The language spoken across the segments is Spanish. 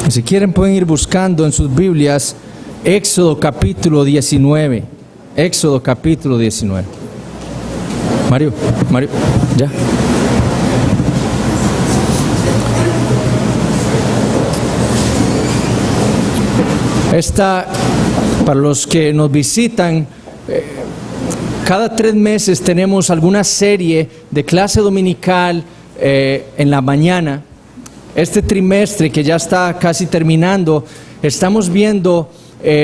Si quieren pueden ir buscando en sus Biblias Éxodo capítulo 19. Éxodo capítulo 19. Mario, ya. Para los que nos visitan, cada 3 meses tenemos alguna serie de clase dominical en la mañana. Este trimestre que ya está casi terminando, estamos viendo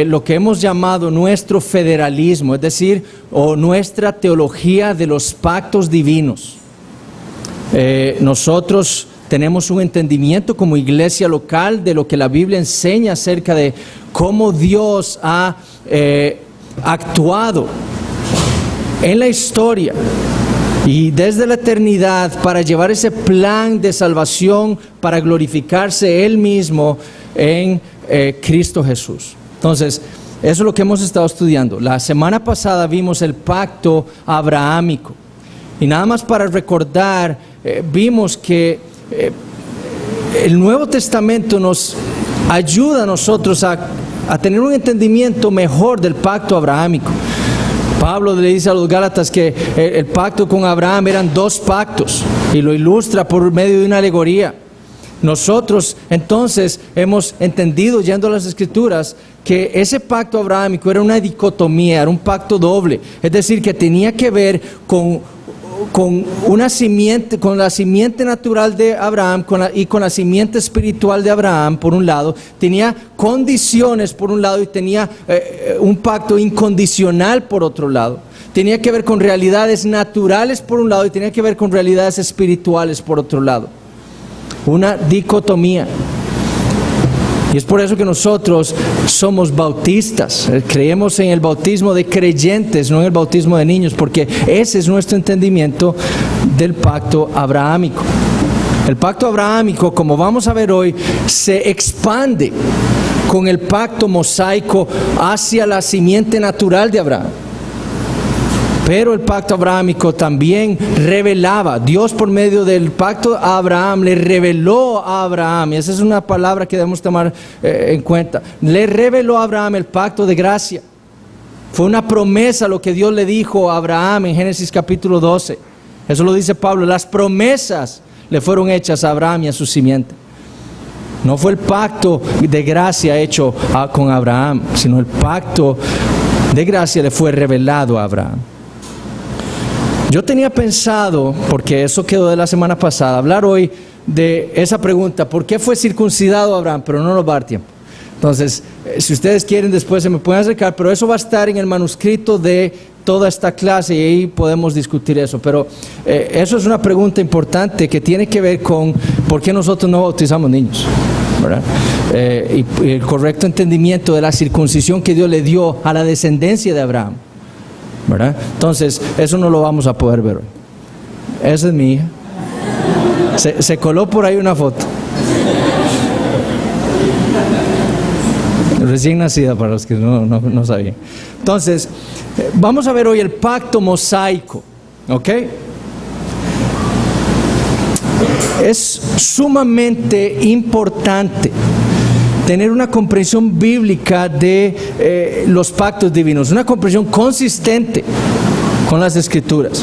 lo que hemos llamado nuestro federalismo, es decir, o nuestra teología de los pactos divinos. Nosotros tenemos un entendimiento como iglesia local de lo que la Biblia enseña acerca de cómo Dios ha actuado en la historia y desde la eternidad para llevar ese plan de salvación para glorificarse Él mismo en Cristo Jesús. Entonces, eso es lo que hemos estado estudiando. La semana pasada vimos el pacto abrahámico. Y nada más para recordar, vimos que el Nuevo Testamento nos ayuda a nosotros a tener un entendimiento mejor del pacto abrahámico. Pablo le dice a los Gálatas que el pacto con Abraham eran 2 pactos y lo ilustra por medio de una alegoría. Nosotros entonces hemos entendido, yendo a las Escrituras, que ese pacto abrahámico era una dicotomía, era un pacto doble, es decir, que tenía que ver con una simiente, con la simiente natural de Abraham y con la simiente espiritual de Abraham por un lado. Tenía condiciones por un lado y tenía un pacto incondicional por otro lado. Tenía que ver con realidades naturales por un lado y tenía que ver con realidades espirituales por otro lado. Una dicotomía. Y es por eso que nosotros somos bautistas, creemos en el bautismo de creyentes, no en el bautismo de niños, porque ese es nuestro entendimiento del pacto abrahámico. El pacto abrahámico, como vamos a ver hoy, se expande con el pacto mosaico hacia la simiente natural de Abraham. Pero el pacto abrahámico también revelaba, Dios por medio del pacto a Abraham le reveló a Abraham, y esa es una palabra que debemos tomar en cuenta, le reveló a Abraham el pacto de gracia. Fue una promesa lo que Dios le dijo a Abraham en Génesis capítulo 12. Eso lo dice Pablo, las promesas le fueron hechas a Abraham y a su simiente. No fue el pacto de gracia hecho con Abraham, sino el pacto de gracia le fue revelado a Abraham. Yo tenía pensado, porque eso quedó de la semana pasada, hablar hoy de esa pregunta, ¿por qué fue circuncidado Abraham? Pero no nos va a dar tiempo. Entonces, si ustedes quieren después se me pueden acercar, pero eso va a estar en el manuscrito de toda esta clase y ahí podemos discutir eso. Pero eso es una pregunta importante que tiene que ver con por qué nosotros no bautizamos niños, ¿verdad? Y el correcto entendimiento de la circuncisión que Dios le dio a la descendencia de Abraham, ¿verdad? Entonces, eso no lo vamos a poder ver hoy. Esa es mi hija. Se coló por ahí una foto. Recién nacida, para los que no sabían. Entonces, vamos a ver hoy el pacto mosaico, ¿ok? Es sumamente importante tener una comprensión bíblica de los pactos divinos, una comprensión consistente con las Escrituras.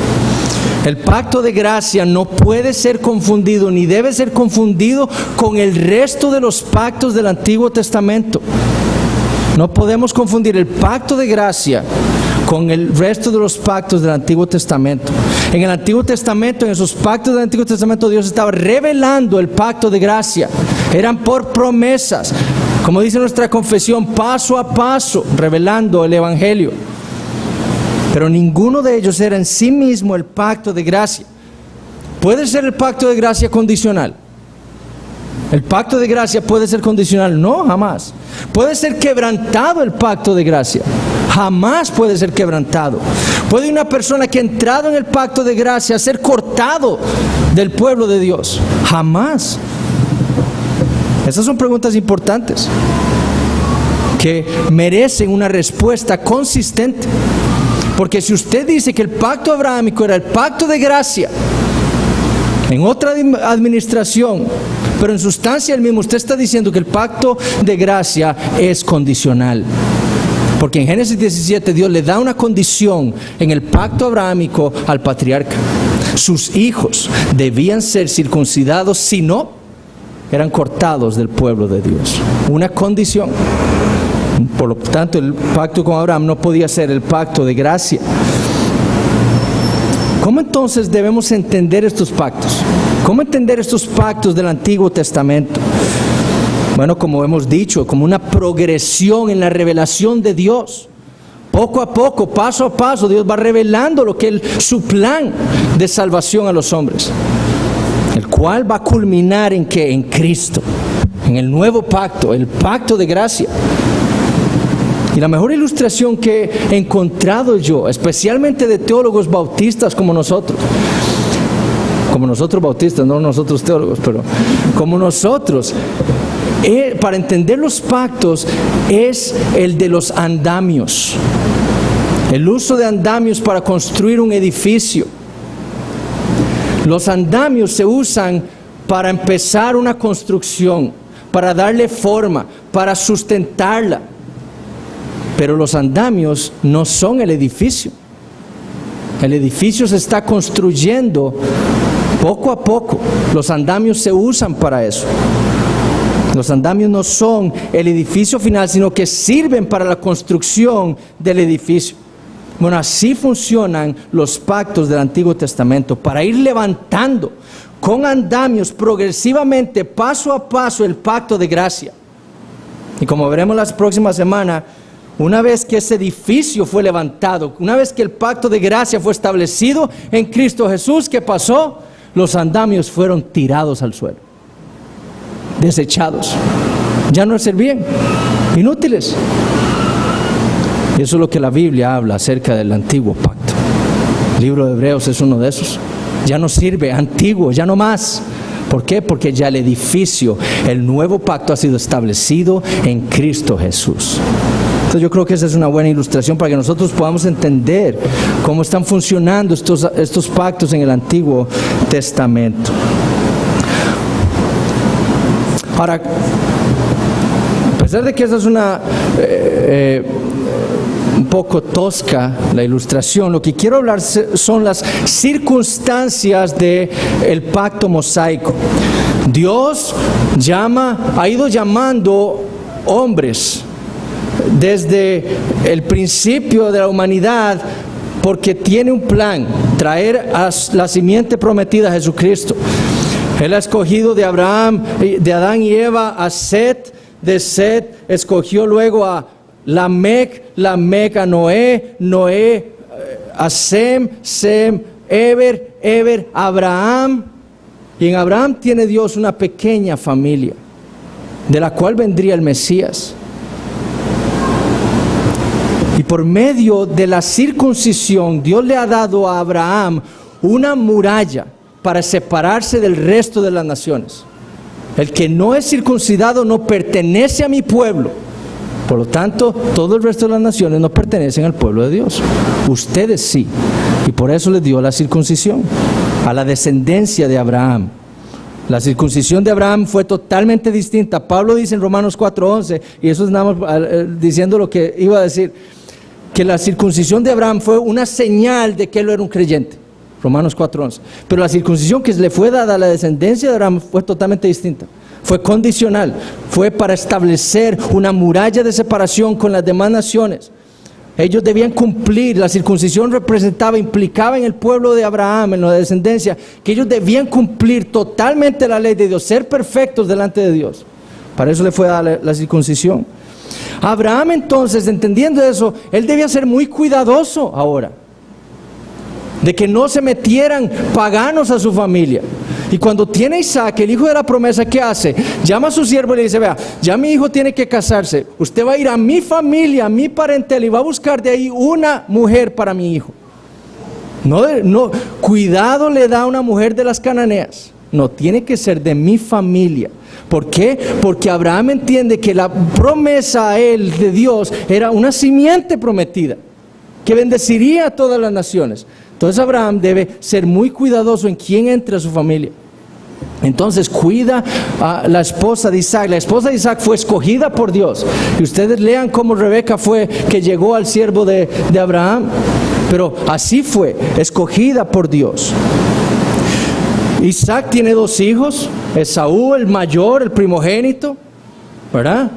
El pacto de gracia no puede ser confundido ni debe ser confundido con el resto de los pactos del Antiguo Testamento. No podemos confundir el pacto de gracia con el resto de los pactos del Antiguo Testamento. En el Antiguo Testamento, en esos pactos del Antiguo Testamento, Dios estaba revelando el pacto de gracia. Eran por promesas, como dice nuestra confesión, paso a paso, revelando el Evangelio. Pero ninguno de ellos era en sí mismo el pacto de gracia. ¿Puede ser el pacto de gracia condicional? ¿El pacto de gracia puede ser condicional? No, jamás. ¿Puede ser quebrantado el pacto de gracia? Jamás puede ser quebrantado. ¿Puede una persona que ha entrado en el pacto de gracia ser cortado del pueblo de Dios? Jamás. Esas son preguntas importantes que merecen una respuesta consistente. Porque si usted dice que el pacto abrahámico era el pacto de gracia en otra administración, pero en sustancia el mismo, usted está diciendo que el pacto de gracia es condicional. Porque en Génesis 17 Dios le da una condición en el pacto abrahámico al patriarca. Sus hijos debían ser circuncidados, si no, eran cortados del pueblo de Dios. Una condición. Por lo tanto, el pacto con Abraham no podía ser el pacto de gracia. ¿Cómo entonces debemos entender estos pactos? ¿Cómo entender estos pactos del Antiguo Testamento? Bueno, como hemos dicho, como una progresión en la revelación de Dios. Poco a poco, paso a paso, Dios va revelando lo que es su plan de salvación a los hombres, el cual va a culminar en ¿qué? En Cristo, en el nuevo pacto, el pacto de gracia. Y la mejor ilustración que he encontrado yo, especialmente de teólogos bautistas como nosotros bautistas, no nosotros teólogos, pero como nosotros, para entender los pactos es el de los andamios. El uso de andamios para construir un edificio. Los andamios se usan para empezar una construcción, para darle forma, para sustentarla. Pero los andamios no son el edificio. El edificio se está construyendo poco a poco. Los andamios se usan para eso. Los andamios no son el edificio final, sino que sirven para la construcción del edificio. Bueno, así funcionan los pactos del Antiguo Testamento, para ir levantando con andamios progresivamente, paso a paso, el pacto de gracia. Y como veremos la próxima semana, una vez que ese edificio fue levantado, una vez que el pacto de gracia fue establecido en Cristo Jesús, ¿qué pasó? Los andamios fueron tirados al suelo, desechados, ya no servían, inútiles. Y eso es lo que la Biblia habla acerca del antiguo pacto. El libro de Hebreos es uno de esos. Ya no sirve, antiguo, ya no más. ¿Por qué? Porque ya el edificio, el nuevo pacto ha sido establecido en Cristo Jesús. Entonces yo creo que esa es una buena ilustración para que nosotros podamos entender cómo están funcionando estos pactos en el Antiguo Testamento. Ahora, a pesar de que esa es una un poco tosca la ilustración, lo que quiero hablar son las circunstancias del pacto mosaico. Dios ha ido llamando hombres desde el principio de la humanidad, porque tiene un plan: traer a la simiente prometida a Jesucristo. Él ha escogido de Abraham, de Adán y Eva, a Set, de Set escogió luego a Lamec, Lamec a Noé, Noé a Sem, Sem, Eber, Abraham. Y en Abraham tiene Dios una pequeña familia, de la cual vendría el Mesías. Y por medio de la circuncisión, Dios le ha dado a Abraham una muralla para separarse del resto de las naciones. El que no es circuncidado no pertenece a mi pueblo. Por lo tanto, todo el resto de las naciones no pertenecen al pueblo de Dios. Ustedes sí. Y por eso les dio la circuncisión a la descendencia de Abraham. La circuncisión de Abraham fue totalmente distinta. Pablo dice en Romanos 4:11, y eso estamos diciendo lo que iba a decir, que la circuncisión de Abraham fue una señal de que él era un creyente. Romanos 4:11. Pero la circuncisión que le fue dada a la descendencia de Abraham fue totalmente distinta. Fue condicional. Fue para establecer una muralla de separación con las demás naciones. Ellos debían cumplir. La circuncisión implicaba en el pueblo de Abraham, en la descendencia, que ellos debían cumplir totalmente la ley de Dios, ser perfectos delante de Dios. Para eso le fue dada la circuncisión. Abraham, entonces, entendiendo eso, él debía ser muy cuidadoso ahora de que no se metieran paganos a su familia. Y cuando tiene Isaac, el hijo de la promesa, ¿qué hace? Llama a su siervo y le dice: vea, ya mi hijo tiene que casarse, usted va a ir a mi familia, a mi parentela, y va a buscar de ahí una mujer para mi hijo. No, cuidado le da a una mujer de las cananeas. No, tiene que ser de mi familia. ¿Por qué? Porque Abraham entiende que la promesa a él de Dios era una simiente prometida, que bendeciría a todas las naciones. Entonces Abraham debe ser muy cuidadoso en quién entra a su familia. Entonces cuida a la esposa de Isaac. La esposa de Isaac fue escogida por Dios. Y ustedes lean cómo Rebeca fue que llegó al siervo de Abraham. Pero así fue, escogida por Dios. Isaac tiene 2 hijos. Esaú, el mayor, el primogénito, ¿verdad?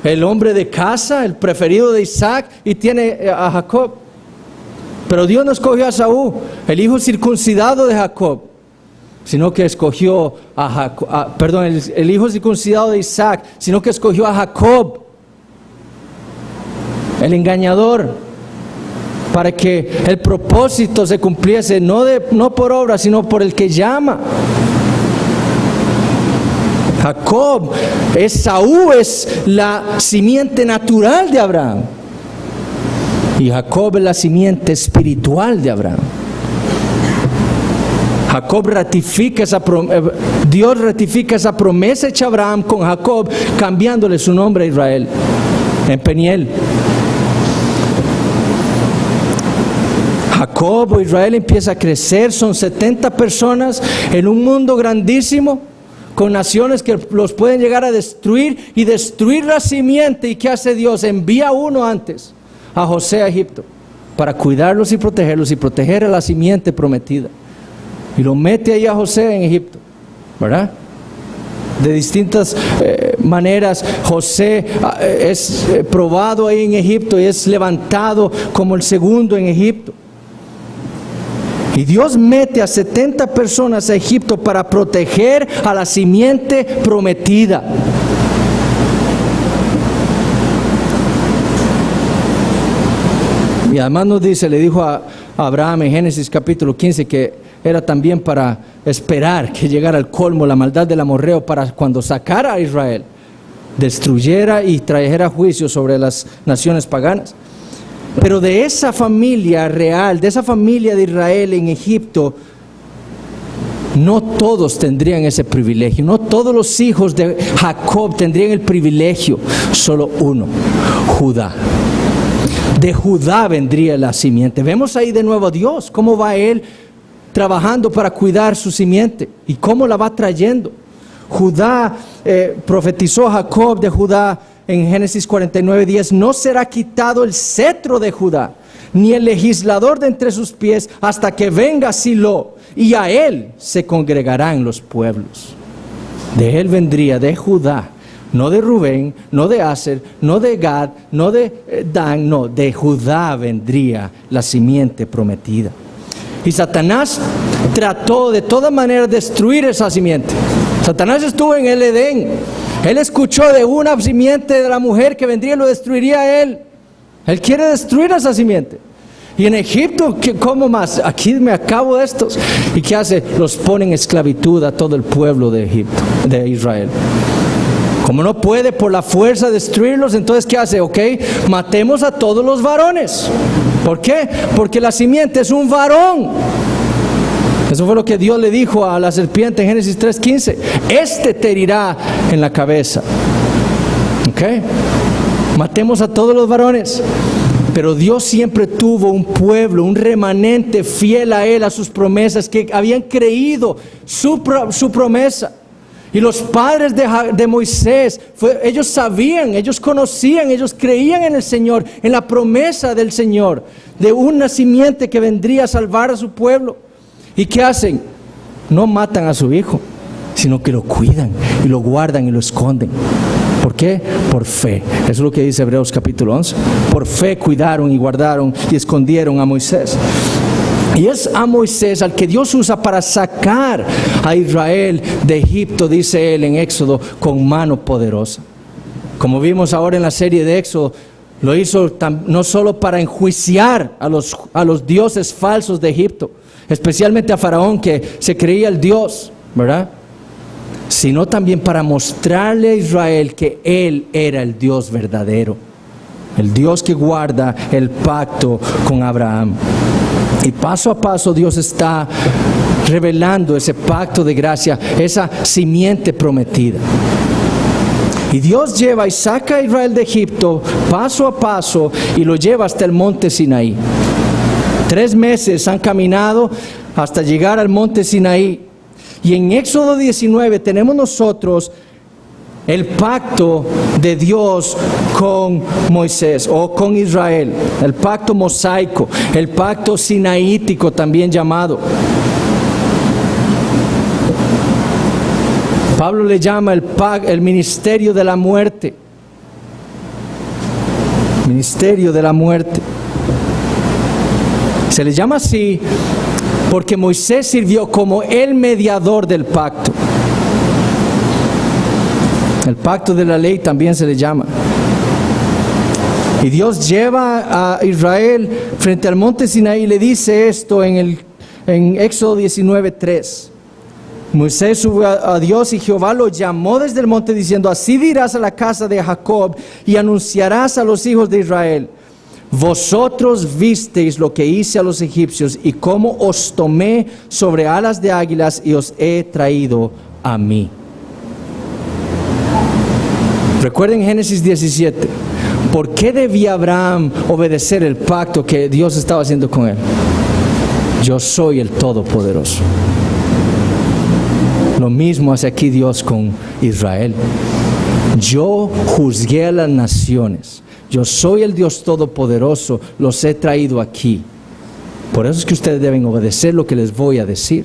El hombre de casa, el preferido de Isaac. Y tiene a Jacob. Pero Dios no escogió a Esaú, el hijo circuncidado de Jacob, sino que escogió el hijo circuncidado de Isaac, sino que escogió a Jacob, el engañador, para que el propósito se cumpliese, no por obra, sino por el que llama. Jacob, Esaú es la simiente natural de Abraham, y Jacob es la simiente espiritual de Abraham. Dios ratifica esa promesa hecha a Abraham con Jacob, cambiándole su nombre a Israel, en Peniel. Jacob o Israel empieza a crecer, son 70 personas en un mundo grandísimo, con naciones que los pueden llegar a destruir y destruir la simiente. ¿Y qué hace Dios? Envía uno antes, a José a Egipto, para cuidarlos y proteger a la simiente prometida. Y lo mete ahí a José en Egipto, ¿verdad? De distintas maneras, José es probado ahí en Egipto y es levantado como el segundo en Egipto. Y Dios mete a 70 personas a Egipto para proteger a la simiente prometida. Y además nos dice, le dijo a Abraham en Génesis capítulo 15 que era también para esperar que llegara al colmo la maldad del amorreo, para cuando sacara a Israel, destruyera y trajera juicio sobre las naciones paganas. Pero de esa familia real, de esa familia de Israel en Egipto, no todos tendrían ese privilegio, no todos los hijos de Jacob tendrían el privilegio, solo uno, Judá. De Judá vendría la simiente. Vemos ahí de nuevo a Dios, cómo va Él trabajando para cuidar su simiente y cómo la va trayendo. Judá, profetizó Jacob de Judá en Génesis 49:10, no será quitado el cetro de Judá, ni el legislador de entre sus pies, hasta que venga Silo, y a él se congregarán los pueblos. De él vendría, de Judá, no de Rubén, no de Aser, no de Gad, no de Dan, no, de Judá vendría la simiente prometida. Y Satanás trató de todas maneras de destruir esa simiente. Satanás estuvo en el Edén. Él escuchó de una simiente de la mujer que vendría y lo destruiría a él. Él quiere destruir a esa simiente. Y en Egipto, ¿cómo más? Aquí me acabo de estos. ¿Y qué hace? Los pone en esclavitud a todo el pueblo de Egipto, de Israel. Como no puede por la fuerza destruirlos, entonces ¿qué hace? Ok, matemos a todos los varones. ¿Por qué? Porque la simiente es un varón. Eso fue lo que Dios le dijo a la serpiente en Génesis 3:15. Este te herirá en la cabeza. Ok, matemos a todos los varones. Pero Dios siempre tuvo un pueblo, un remanente fiel a Él, a sus promesas, que habían creído su promesa. Y los padres de Moisés, ellos sabían, ellos conocían, ellos creían en el Señor, en la promesa del Señor, de una simiente que vendría a salvar a su pueblo. ¿Y qué hacen? No matan a su hijo, sino que lo cuidan y lo guardan y lo esconden. ¿Por qué? Por fe. Eso es lo que dice Hebreos capítulo 11. Por fe cuidaron y guardaron y escondieron a Moisés. Y es a Moisés al que Dios usa para sacar a Israel de Egipto, dice él en Éxodo, con mano poderosa. Como vimos ahora en la serie de Éxodo, lo hizo no solo para enjuiciar a los dioses falsos de Egipto, especialmente a Faraón, que se creía el Dios, ¿verdad? Sino también para mostrarle a Israel que Él era el Dios verdadero, el Dios que guarda el pacto con Abraham. Y paso a paso Dios está revelando ese pacto de gracia, esa simiente prometida. Y Dios lleva y saca a Israel de Egipto paso a paso y lo lleva hasta el monte Sinaí. 3 meses han caminado hasta llegar al monte Sinaí. Y en Éxodo 19 tenemos nosotros el pacto de Dios con Moisés o con Israel, el pacto mosaico, el pacto sinaítico también llamado. Pablo le llama el ministerio de la muerte. Ministerio de la muerte. Se le llama así porque Moisés sirvió como el mediador del pacto. El pacto de la ley también se le llama. Y Dios lleva a Israel frente al monte Sinaí y le dice esto en Éxodo 19:3. Moisés subió a Dios y Jehová lo llamó desde el monte diciendo: así dirás a la casa de Jacob y anunciarás a los hijos de Israel: vosotros visteis lo que hice a los egipcios y cómo os tomé sobre alas de águilas y os he traído a mí. Recuerden Génesis 17. ¿Por qué debía Abraham obedecer el pacto que Dios estaba haciendo con él? Yo soy el Todopoderoso. Lo mismo hace aquí Dios con Israel. Yo juzgué a las naciones. Yo soy el Dios Todopoderoso. Los he traído aquí. Por eso es que ustedes deben obedecer lo que les voy a decir.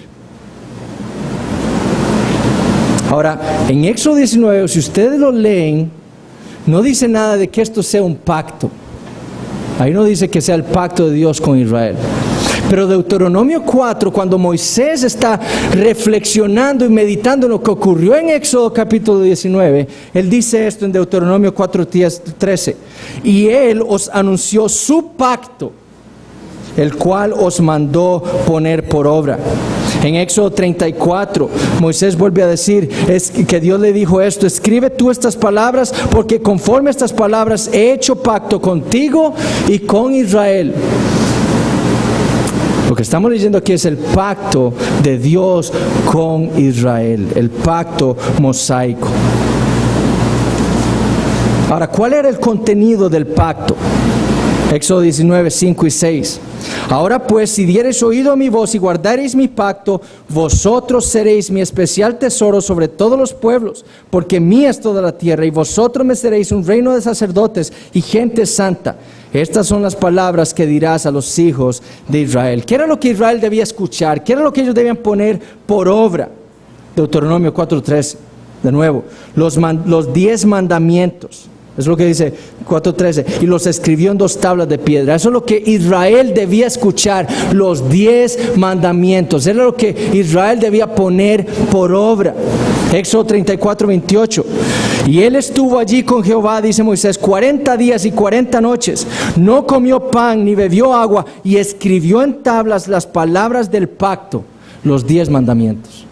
Ahora, en Éxodo 19, si ustedes lo leen, no dice nada de que esto sea un pacto. Ahí no dice que sea el pacto de Dios con Israel. Pero Deuteronomio 4, cuando Moisés está reflexionando y meditando en lo que ocurrió en Éxodo capítulo 19, él dice esto en Deuteronomio 4:13. Y él os anunció su pacto, el cual os mandó poner por obra. En Éxodo 34, Moisés vuelve a decir que Dios le dijo esto: escribe tú estas palabras, porque conforme a estas palabras he hecho pacto contigo y con Israel. Lo que estamos leyendo aquí es el pacto de Dios con Israel, el pacto mosaico. Ahora, ¿cuál era el contenido del pacto? Éxodo 19, 5 y 6. Ahora pues, si diereis oído a mi voz y guardareis mi pacto, vosotros seréis mi especial tesoro sobre todos los pueblos, porque mía es toda la tierra, y vosotros me seréis un reino de sacerdotes y gente santa. Estas son las palabras que dirás a los hijos de Israel. ¿Qué era lo que Israel debía escuchar? ¿Qué era lo que ellos debían poner por obra? Deuteronomio 4:13. De nuevo, los 10 mandamientos. Es lo que dice 4:13. Y los escribió en 2 tablas de piedra. Eso es lo que Israel debía escuchar. Los 10 mandamientos. Era lo que Israel debía poner por obra. Éxodo 34:28. Y él estuvo allí con Jehová, dice Moisés, 40 días y 40 noches. No comió pan ni bebió agua. Y escribió en tablas las palabras del pacto. Los 10 mandamientos.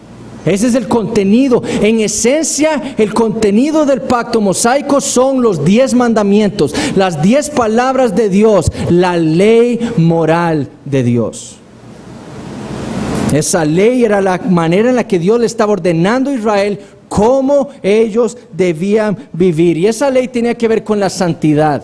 Ese es el contenido. En esencia, el contenido del pacto mosaico son los 10 mandamientos, las 10 palabras de Dios, la ley moral de Dios. Esa ley era la manera en la que Dios le estaba ordenando a Israel cómo ellos debían vivir. Y esa ley tenía que ver con la santidad.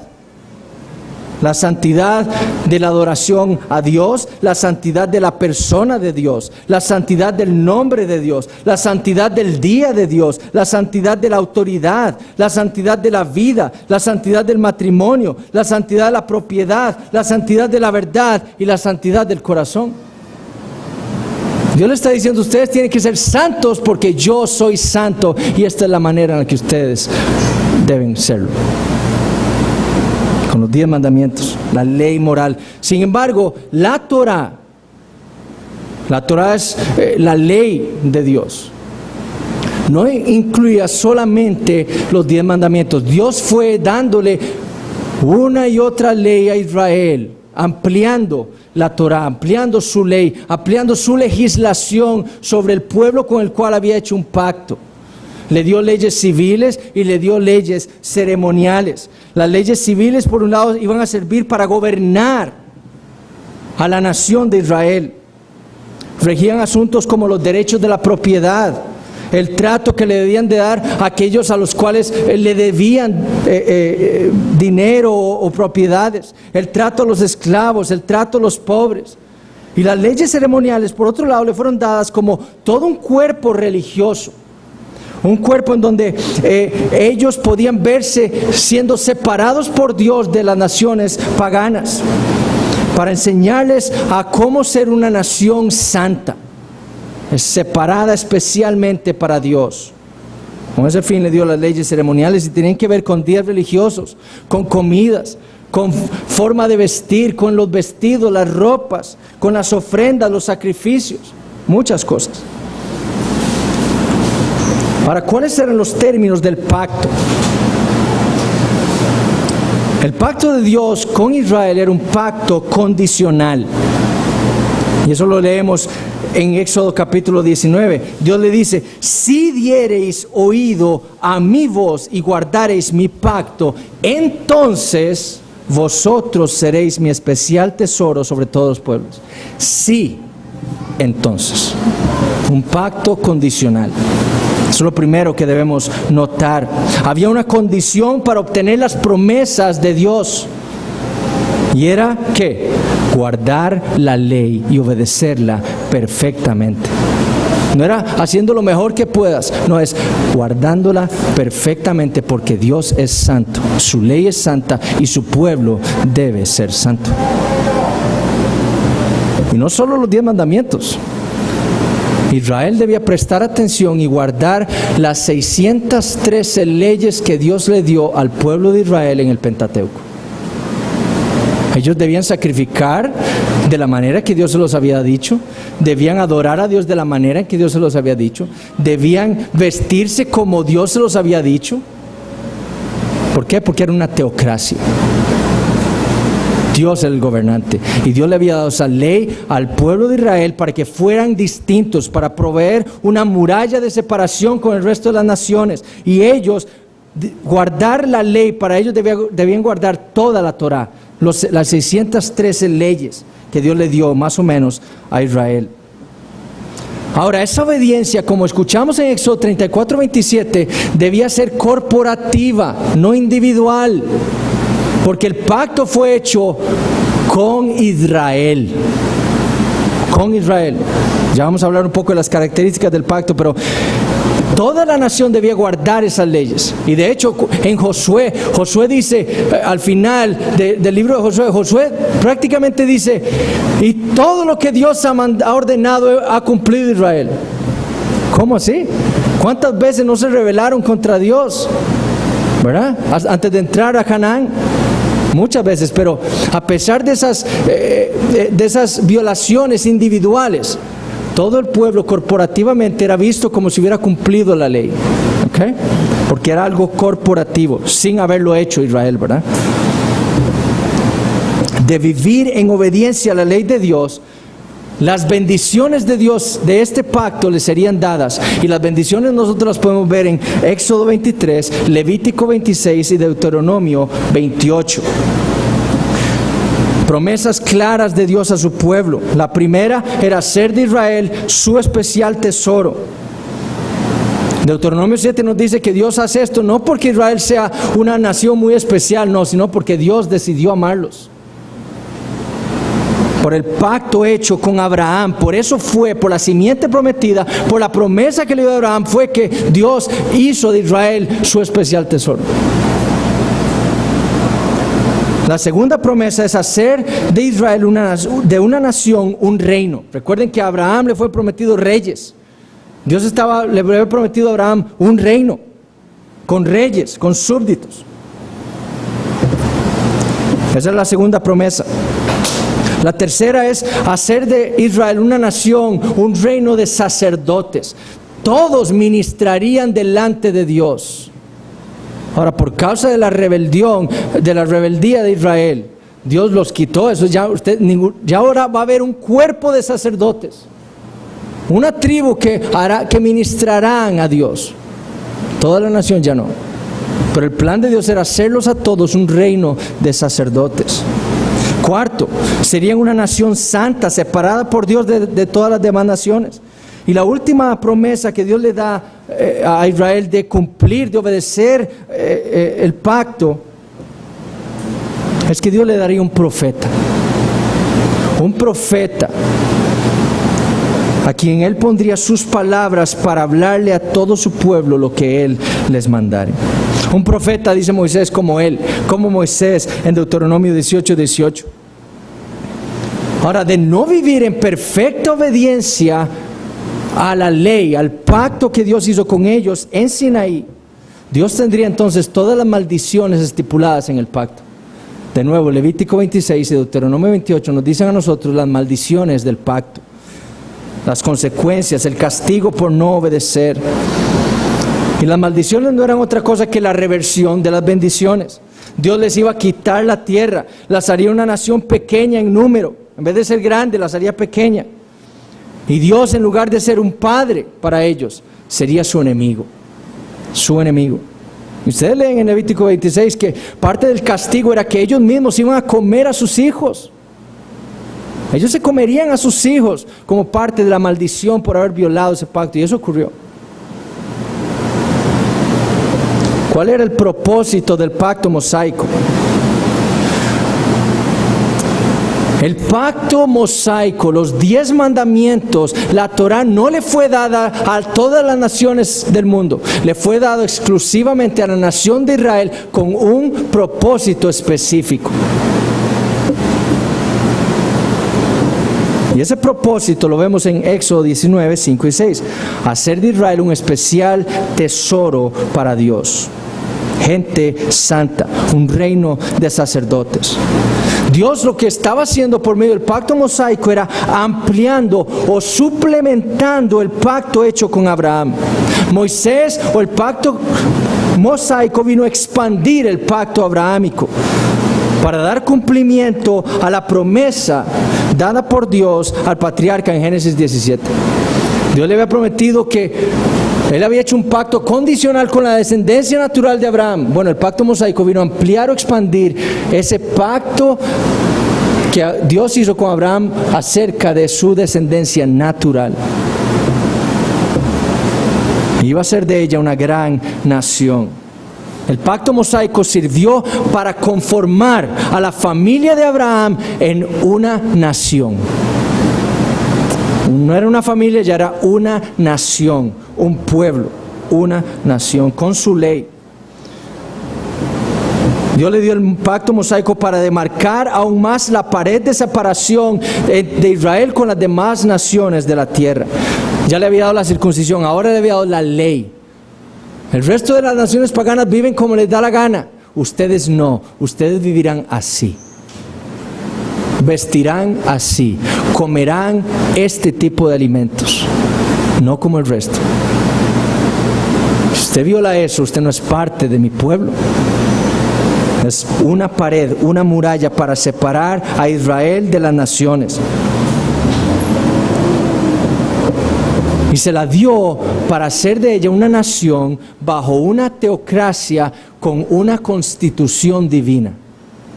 La santidad de la adoración a Dios, la santidad de la persona de Dios, la santidad del nombre de Dios, la santidad del día de Dios, la santidad de la autoridad, la santidad de la vida, la santidad del matrimonio, la santidad de la propiedad, la santidad de la verdad y la santidad del corazón. Dios le está diciendo: ustedes tienen que ser santos porque yo soy santo, y esta es la manera en la que ustedes deben serlo. Con los 10 mandamientos, la ley moral. Sin embargo, la Torá es la ley de Dios. No incluía solamente los 10 mandamientos. Dios fue dándole una y otra ley a Israel, ampliando la Torá, ampliando su ley, ampliando su legislación sobre el pueblo con el cual había hecho un pacto. Le dio leyes civiles y le dio leyes ceremoniales. Las leyes civiles, por un lado, iban a servir para gobernar a la nación de Israel. Regían asuntos como los derechos de la propiedad, el trato que le debían de dar a aquellos a los cuales le debían dinero o propiedades, el trato a los esclavos, el trato a los pobres. Y las leyes ceremoniales, por otro lado, le fueron dadas como todo un cuerpo religioso. Un cuerpo en donde ellos podían verse siendo separados por Dios de las naciones paganas, para enseñarles a cómo ser una nación santa, separada especialmente para Dios. Con ese fin le dio las leyes ceremoniales y tenían que ver con días religiosos, con comidas, con forma de vestir, con los vestidos, las ropas, con las ofrendas, los sacrificios, muchas cosas. Ahora, ¿cuáles eran los términos del pacto? El pacto de Dios con Israel era un pacto condicional. Y eso lo leemos en Éxodo capítulo 19. Dios le dice: si diereis oído a mi voz y guardareis mi pacto, entonces vosotros seréis mi especial tesoro sobre todos los pueblos. Sí, entonces. Un pacto condicional. Eso es lo primero que debemos notar. Había una condición para obtener las promesas de Dios. Y era, ¿qué? Guardar la ley y obedecerla perfectamente. No era haciendo lo mejor que puedas, no, es guardándola perfectamente, porque Dios es santo, su ley es santa y su pueblo debe ser santo. Y no solo los 10 mandamientos. Israel debía prestar atención y guardar las 613 leyes que Dios le dio al pueblo de Israel en el Pentateuco. Ellos debían sacrificar de la manera que Dios se los había dicho, debían adorar a Dios de la manera en que Dios se los había dicho, debían vestirse como Dios se los había dicho. ¿Por qué? Porque era una teocracia. Dios era el gobernante y Dios le había dado esa ley al pueblo de Israel para que fueran distintos, para proveer una muralla de separación con el resto de las naciones. Y ellos, guardar la ley, para ellos debían guardar toda la Torá, las 613 leyes que Dios le dio más o menos a Israel. Ahora, esa obediencia, como escuchamos en Éxodo 34:27, debía ser corporativa, no individual. Porque el pacto fue hecho con Israel. Con Israel. Ya vamos a hablar un poco de las características del pacto, pero toda la nación debía guardar esas leyes. Y de hecho, en Josué dice, al final del libro de Josué prácticamente dice: y todo lo que Dios ha ordenado ha cumplido Israel. ¿Cómo así? ¿Cuántas veces no se rebelaron contra Dios? ¿Verdad? Antes de entrar a Canaán. Muchas veces, pero a pesar de esas violaciones individuales, todo el pueblo corporativamente era visto como si hubiera cumplido la ley, ¿okay? Porque era algo corporativo, sin haberlo hecho Israel, ¿verdad? De vivir en obediencia a la ley de Dios, las bendiciones de Dios de este pacto le serían dadas. Y las bendiciones nosotros las podemos ver en Éxodo 23, Levítico 26 y Deuteronomio 28. Promesas claras de Dios a su pueblo. La primera era hacer de Israel su especial tesoro. Deuteronomio 7 nos dice que Dios hace esto no porque Israel sea una nación muy especial, no, sino porque Dios decidió amarlos. Por el pacto hecho con Abraham. Por eso fue, por la simiente prometida, por la promesa que le dio a Abraham, fue que Dios hizo de Israel su especial tesoro. La segunda promesa es hacer de Israel de una nación un reino. Recuerden que a Abraham le fue prometido reyes. Dios le había prometido a Abraham un reino, con reyes, con súbditos. Esa es la segunda promesa. La tercera es hacer de Israel una nación, un reino de sacerdotes. Todos ministrarían delante de Dios. Ahora, por causa de la rebeldía de Israel, Dios los quitó. Eso ya ahora va a haber un cuerpo de sacerdotes, una tribu que ministrarán a Dios. Toda la nación ya no. Pero el plan de Dios era hacerlos a todos un reino de sacerdotes. Cuarto, serían una nación santa, separada por Dios de todas las demás naciones. Y la última promesa que Dios le da a Israel de cumplir, de obedecer el pacto, es que Dios le daría un profeta. un profeta a quien Él pondría sus palabras para hablarle a todo su pueblo lo que Él les mandare. Un profeta, dice Moisés, como Él, como Moisés en Deuteronomio 18:18. Ahora, de no vivir en perfecta obediencia a la ley, al pacto que Dios hizo con ellos en Sinaí, Dios tendría entonces todas las maldiciones estipuladas en el pacto. De nuevo, Levítico 26 y Deuteronomio 28 nos dicen a nosotros las maldiciones del pacto, las consecuencias, el castigo por no obedecer. Y las maldiciones no eran otra cosa que la reversión de las bendiciones. Dios les iba a quitar la tierra, las haría una nación pequeña en número. En vez de ser grande, las haría pequeña. Y Dios, en lugar de ser un padre para ellos, sería su enemigo. Su enemigo. Ustedes leen en Levítico 26 que parte del castigo era que ellos mismos iban a comer a sus hijos. Ellos se comerían a sus hijos como parte de la maldición por haber violado ese pacto. Y eso ocurrió. ¿Cuál era el propósito del pacto mosaico? El pacto mosaico, los 10 mandamientos, la Torá no le fue dada a todas las naciones del mundo. Le fue dado exclusivamente a la nación de Israel con un propósito específico. Y ese propósito lo vemos en Éxodo 19, 5 y 6. Hacer de Israel un especial tesoro para Dios. Gente santa, un reino de sacerdotes. Dios lo que estaba haciendo por medio del pacto mosaico era ampliando o suplementando el pacto hecho con Abraham. Moisés o el pacto mosaico vino a expandir el pacto abrahámico para dar cumplimiento a la promesa dada por Dios al patriarca en Génesis 17. Dios le había prometido que Él había hecho un pacto condicional con la descendencia natural de Abraham. Bueno, el pacto mosaico vino a ampliar o expandir ese pacto que Dios hizo con Abraham acerca de su descendencia natural. Iba a ser de ella una gran nación. El pacto mosaico sirvió para conformar a la familia de Abraham en una nación. No era una familia, ya era una nación, un pueblo, una nación con su ley. Dios le dio el pacto mosaico para demarcar aún más la pared de separación de Israel con las demás naciones de la tierra. Ya le había dado la circuncisión, ahora le había dado la ley. El resto de las naciones paganas viven como les da la gana. Ustedes no, ustedes vivirán así. Vestirán así, comerán este tipo de alimentos, no como el resto. Si usted viola eso, usted no es parte de mi pueblo. Es una pared, una muralla para separar a Israel de las naciones. Y se la dio para hacer de ella una nación bajo una teocracia con una constitución divina,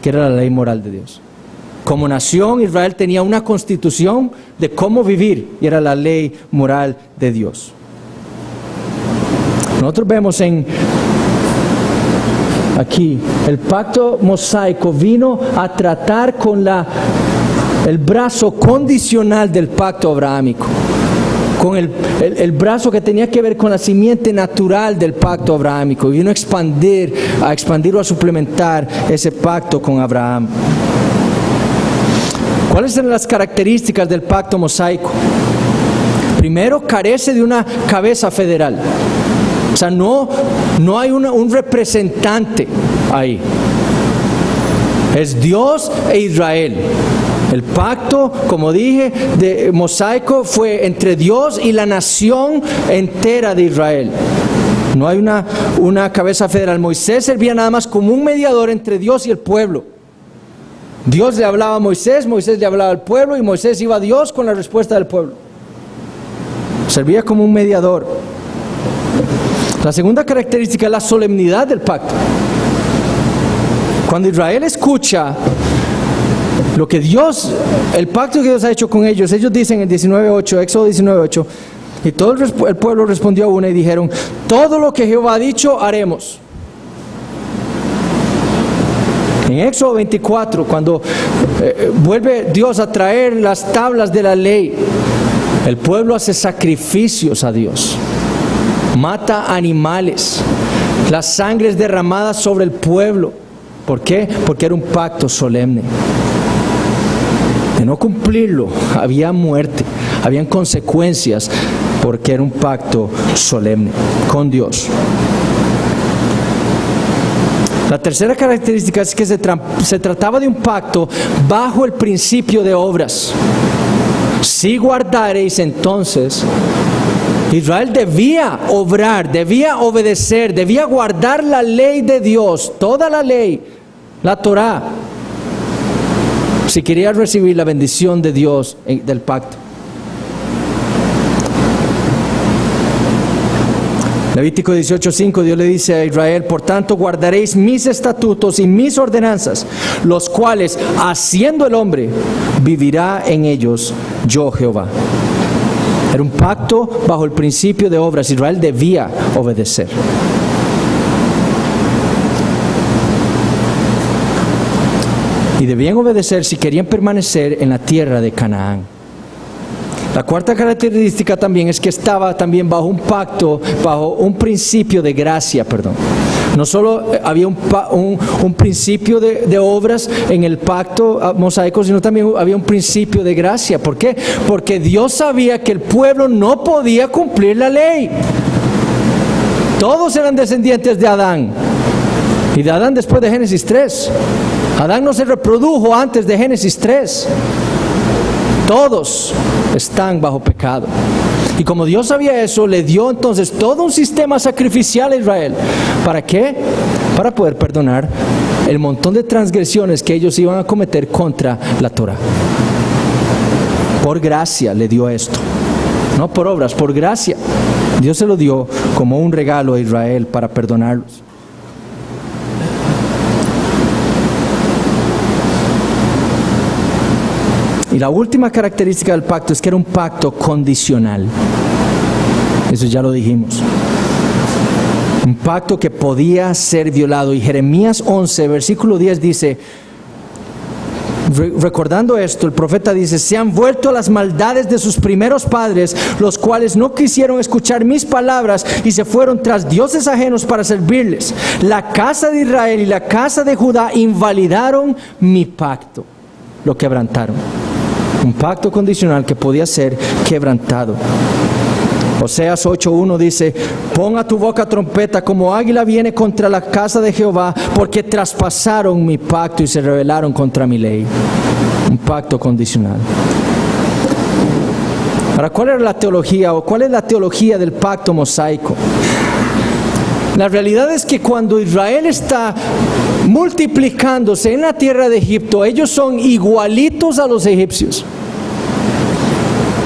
que era la ley moral de Dios. Como nación, Israel tenía una constitución de cómo vivir, y era la ley moral de Dios. Nosotros vemos aquí, el pacto mosaico vino a tratar con el brazo condicional del pacto abrahámico, con el brazo que tenía que ver con la simiente natural del pacto abrahámico, y vino a expandir o a suplementar ese pacto con Abraham. ¿Cuáles eran las características del pacto mosaico? Primero, carece de una cabeza federal. O sea, no hay un representante ahí. Es Dios e Israel. El pacto, como dije, de mosaico fue entre Dios y la nación entera de Israel. No hay una cabeza federal. Moisés servía nada más como un mediador entre Dios y el pueblo. Dios le hablaba a Moisés, Moisés le hablaba al pueblo, y Moisés iba a Dios con la respuesta del pueblo. Servía como un mediador. La segunda característica es la solemnidad del pacto. Cuando Israel escucha lo que el pacto que Dios ha hecho con ellos dicen en 19:8, Éxodo 19:8, y todo el pueblo respondió a una y dijeron: todo lo que Jehová ha dicho haremos. En Éxodo 24, cuando vuelve Dios a traer las tablas de la ley, el pueblo hace sacrificios a Dios, mata animales, la sangre es derramada sobre el pueblo. ¿Por qué? Porque era un pacto solemne. De no cumplirlo, había muerte, habían consecuencias, porque era un pacto solemne con Dios. La tercera característica es que se trataba de un pacto bajo el principio de obras. Si guardareis, entonces, Israel debía obrar, debía obedecer, debía guardar la ley de Dios, toda la ley, la Torá, si quería recibir la bendición de Dios del pacto. Levítico 18:5, Dios le dice a Israel: por tanto guardaréis mis estatutos y mis ordenanzas, los cuales, haciendo el hombre, vivirá en ellos yo Jehová. Era un pacto bajo el principio de obras. Israel debía obedecer. Y debían obedecer si querían permanecer en la tierra de Canaán. La cuarta característica también es que estaba también bajo un pacto, bajo un principio de gracia, No solo había un principio de obras en el pacto mosaico, sino también había un principio de gracia. ¿Por qué? Porque Dios sabía que el pueblo no podía cumplir la ley. Todos eran descendientes de Adán. Y de Adán después de Génesis 3. Adán no se reprodujo antes de Génesis 3. Todos están bajo pecado. Y como Dios sabía eso, le dio entonces todo un sistema sacrificial a Israel. ¿Para qué? Para poder perdonar el montón de transgresiones que ellos iban a cometer contra la Torá. Por gracia le dio esto. No por obras, por gracia. Dios se lo dio como un regalo a Israel para perdonarlos. Y la última característica del pacto es que era un pacto condicional. Eso ya lo dijimos. Un pacto que podía ser violado. Y Jeremías 11, versículo 10 dice, recordando esto, el profeta dice: se han vuelto a las maldades de sus primeros padres, los cuales no quisieron escuchar mis palabras y se fueron tras dioses ajenos para servirles. La casa de Israel y la casa de Judá invalidaron mi pacto. Lo quebrantaron. Un pacto condicional que podía ser quebrantado. Oseas 8:1 dice: pon a tu boca trompeta, como águila viene contra la casa de Jehová, porque traspasaron mi pacto y se rebelaron contra mi ley. Un pacto condicional. Ahora, ¿cuál era la teología o cuál es la teología del pacto mosaico? La realidad es que cuando Israel está multiplicándose en la tierra de Egipto, ellos son igualitos a los egipcios.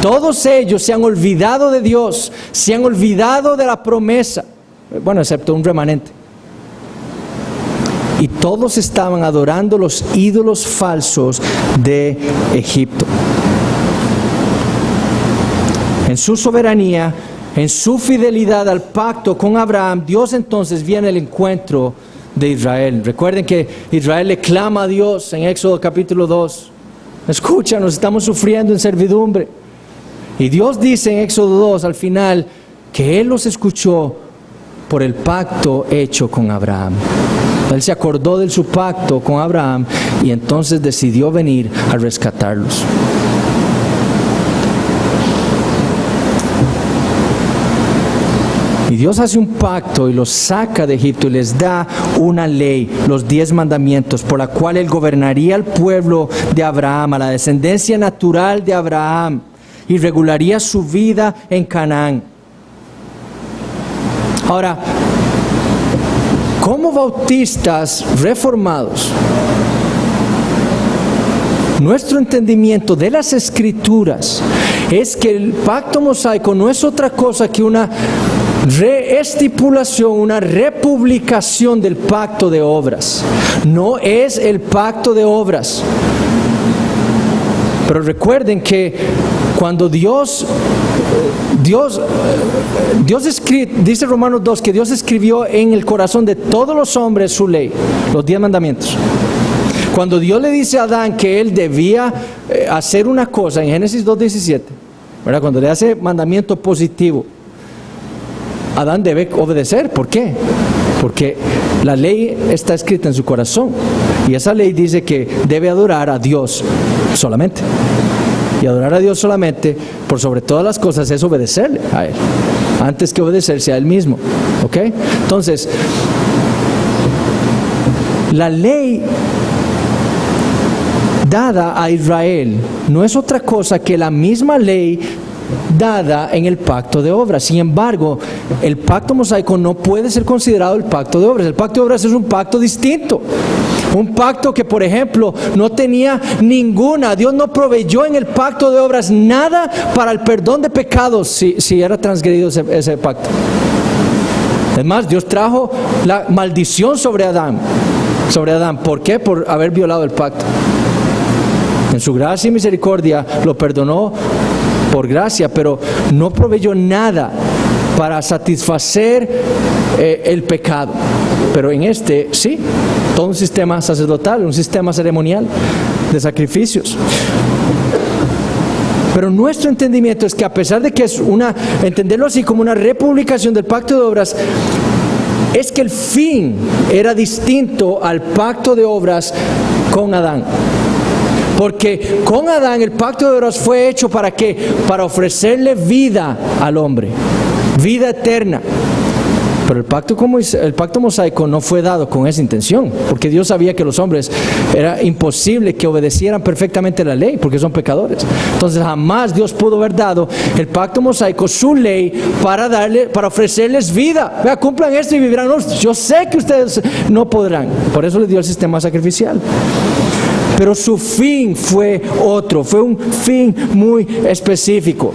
Todos ellos se han olvidado de Dios, se han olvidado de la promesa, bueno, excepto un remanente. Y todos estaban adorando los ídolos falsos de Egipto. En su soberanía, en su fidelidad al pacto con Abraham, Dios entonces viene al encuentro de Israel. Recuerden que Israel le clama a Dios en Éxodo capítulo 2. Escúchanos, estamos sufriendo en servidumbre. Y Dios dice en Éxodo 2 al final que Él los escuchó por el pacto hecho con Abraham. Él se acordó de su pacto con Abraham y entonces decidió venir a rescatarlos. Y Dios hace un pacto y los saca de Egipto y les da una ley, los 10 mandamientos, por la cual Él gobernaría al pueblo de Abraham, a la descendencia natural de Abraham, y regularía su vida en Canaán. Ahora, como bautistas reformados, nuestro entendimiento de las Escrituras es que el pacto mosaico no es otra cosa que una reestipulación, una republicación del pacto de obras. No es el pacto de obras. Pero recuerden que cuando Dios dice Romanos 2 que Dios escribió en el corazón de todos los hombres su ley, los 10 mandamientos. Cuando Dios le dice a Adán que él debía hacer una cosa en Génesis 2:17, ¿verdad? Cuando le hace mandamiento positivo, Adán debe obedecer. ¿Por qué? Porque la ley está escrita en su corazón y esa ley dice que debe adorar a Dios solamente. Y adorar a Dios solamente, por sobre todas las cosas, es obedecerle a Él, antes que obedecerse a Él mismo. ¿Ok? Entonces, la ley dada a Israel no es otra cosa que la misma ley dada en el pacto de obras. Sin embargo, el pacto mosaico no puede ser considerado el pacto de obras. El pacto de obras es un pacto distinto. Un pacto que, por ejemplo, no tenía ninguna, Dios no proveyó en el pacto de obras nada para el perdón de pecados si era transgredido ese pacto. Es más, Dios trajo la maldición sobre Adán. ¿Por qué? Por haber violado el pacto. En su gracia y misericordia lo perdonó por gracia, pero no proveyó nada para satisfacer el pecado. Pero en este, sí, todo un sistema sacerdotal, un sistema ceremonial de sacrificios. Pero nuestro entendimiento es que a pesar de que es entenderlo así como una republicación del pacto de obras, es que el fin era distinto al pacto de obras con Adán. Porque con Adán el pacto de obras fue hecho ¿para qué? Para ofrecerle vida al hombre, vida eterna. Pero el pacto mosaico no fue dado con esa intención, porque Dios sabía que los hombres era imposible que obedecieran perfectamente la ley, porque son pecadores. Entonces jamás Dios pudo haber dado el pacto mosaico, su ley, para ofrecerles vida. Vea, cumplan esto y vivirán. No, yo sé que ustedes no podrán. Por eso les dio el sistema sacrificial. Pero su fin fue otro, fue un fin muy específico.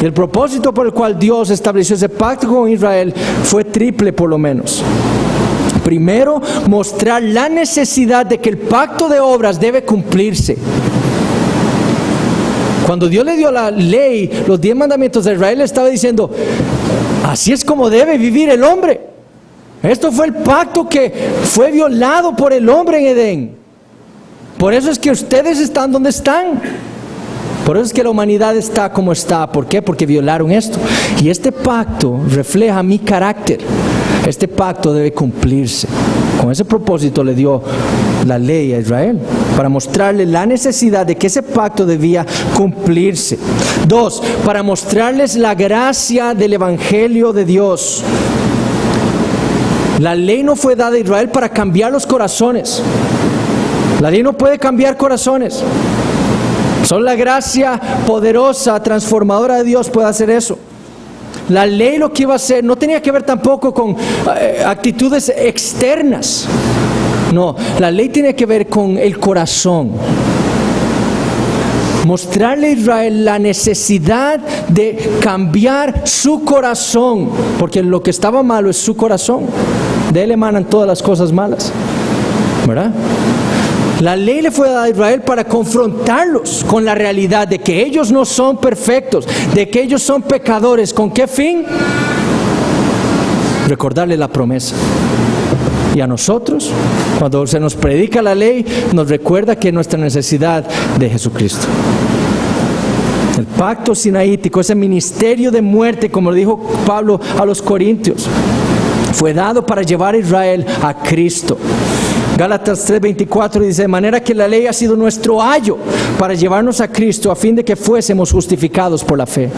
El propósito por el cual Dios estableció ese pacto con Israel fue triple por lo menos. Primero, mostrar la necesidad de que el pacto de obras debe cumplirse. Cuando Dios le dio la ley, los 10 mandamientos de Israel, le estaba diciendo, así es como debe vivir el hombre. Esto fue el pacto que fue violado por el hombre en Edén. Por eso es que ustedes están donde están. Por eso es que la humanidad está como está. ¿Por qué? Porque violaron esto. Y este pacto refleja mi carácter. Este pacto debe cumplirse. Con ese propósito le dio la ley a Israel, para mostrarle la necesidad de que ese pacto debía cumplirse. 2, para mostrarles la gracia del Evangelio de Dios. La ley no fue dada a Israel para cambiar los corazones. La ley no puede cambiar corazones. Solo la gracia poderosa, transformadora de Dios puede hacer eso. La ley lo que iba a hacer no tenía que ver tampoco con actitudes externas. No, la ley tenía que ver con el corazón. Mostrarle a Israel la necesidad de cambiar su corazón, porque lo que estaba malo es su corazón. De él emanan todas las cosas malas, ¿verdad? La ley le fue dada a Israel para confrontarlos con la realidad de que ellos no son perfectos, de que ellos son pecadores. ¿Con qué fin? Recordarle la promesa. Y a nosotros, cuando se nos predica la ley, nos recuerda que nuestra necesidad de Jesucristo. El pacto sinaítico, ese ministerio de muerte, como lo dijo Pablo a los Corintios, fue dado para llevar a Israel a Cristo. Gálatas 3:24 dice, de manera que la ley ha sido nuestro ayo para llevarnos a Cristo, a fin de que fuésemos justificados por la fe.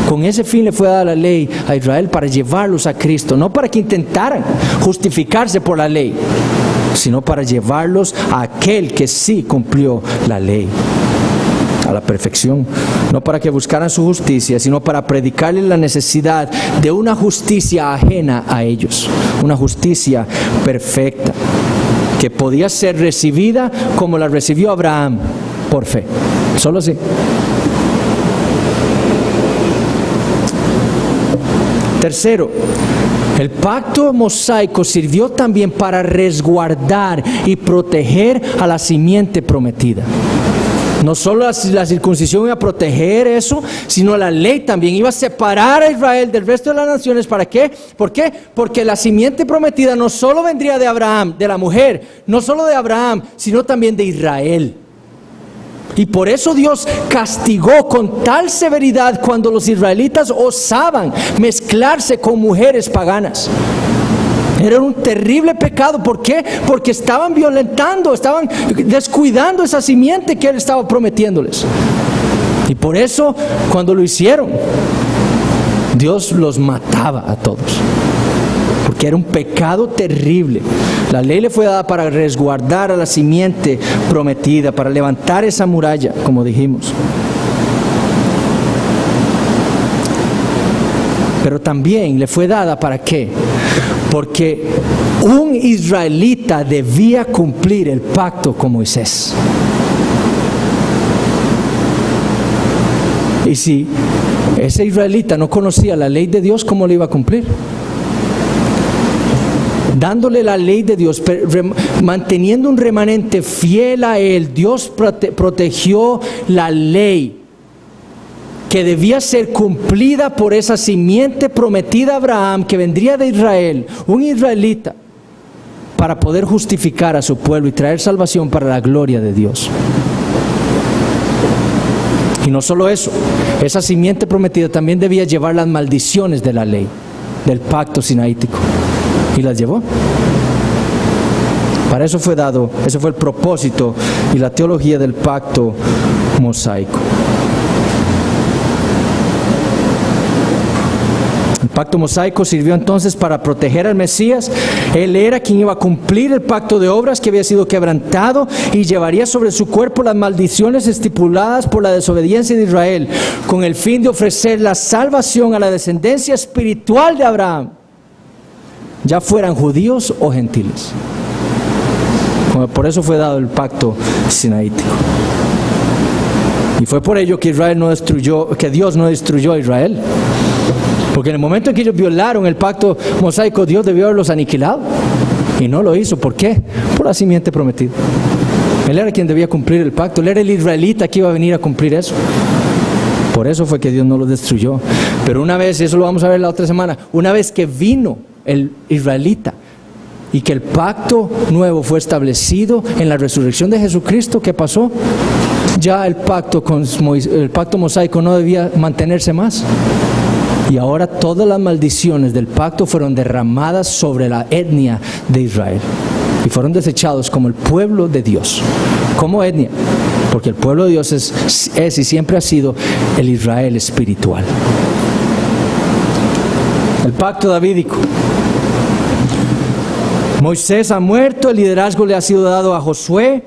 Con ese fin le fue dada la ley a Israel, para llevarlos a Cristo, no para que intentaran justificarse por la ley, sino para llevarlos a aquel que sí cumplió la ley a la perfección. No para que buscaran su justicia, sino para predicarles la necesidad de una justicia ajena a ellos, una justicia perfecta, que podía ser recibida como la recibió Abraham, por fe. Solo así. Tercero, el pacto mosaico sirvió también para resguardar y proteger a la simiente prometida. No solo la circuncisión iba a proteger eso, sino la ley también iba a separar a Israel del resto de las naciones. ¿Para qué? ¿Por qué? Porque la simiente prometida no solo vendría de Abraham, de la mujer, no solo de Abraham, sino también de Israel. Y por eso Dios castigó con tal severidad cuando los israelitas osaban mezclarse con mujeres paganas. Era un terrible pecado. ¿Por qué? Porque estaban violentando, estaban descuidando esa simiente que Él estaba prometiéndoles. Y por eso, cuando lo hicieron, Dios los mataba a todos. Porque era un pecado terrible. La ley le fue dada para resguardar a la simiente prometida, para levantar esa muralla, como dijimos. Pero también le fue dada ¿para qué? Porque un israelita debía cumplir el pacto con Moisés. Y si ese israelita no conocía la ley de Dios, ¿cómo le iba a cumplir? Dándole la ley de Dios, manteniendo un remanente fiel a Él, Dios protegió la ley que debía ser cumplida por esa simiente prometida a Abraham, que vendría de Israel, un israelita, para poder justificar a su pueblo y traer salvación para la gloria de Dios. Y no solo eso, esa simiente prometida también debía llevar las maldiciones de la ley, del pacto sinaítico, y las llevó. Para eso fue dado, ese fue el propósito y la teología del pacto mosaico. El pacto mosaico sirvió entonces para proteger al Mesías. Él era quien iba a cumplir el pacto de obras que había sido quebrantado y llevaría sobre su cuerpo las maldiciones estipuladas por la desobediencia de Israel, con el fin de ofrecer la salvación a la descendencia espiritual de Abraham, ya fueran judíos o gentiles. Por eso fue dado el pacto sinaítico. Y fue por ello que Dios no destruyó a Israel. Porque en el momento en que ellos violaron el pacto mosaico, Dios debió haberlos aniquilado. Y no lo hizo. ¿Por qué? Por la simiente prometida. Él era quien debía cumplir el pacto. Él era el israelita que iba a venir a cumplir eso. Por eso fue que Dios no lo destruyó. Pero una vez, y eso lo vamos a ver la otra semana, una vez que vino el israelita y que el pacto nuevo fue establecido en la resurrección de Jesucristo, ¿qué pasó? Ya el pacto mosaico no debía mantenerse más. Y ahora todas las maldiciones del pacto fueron derramadas sobre la etnia de Israel. Y fueron desechados como el pueblo de Dios. ¿Cómo etnia? Porque el pueblo de Dios es y siempre ha sido el Israel espiritual. El pacto davídico. Moisés ha muerto, el liderazgo le ha sido dado a Josué.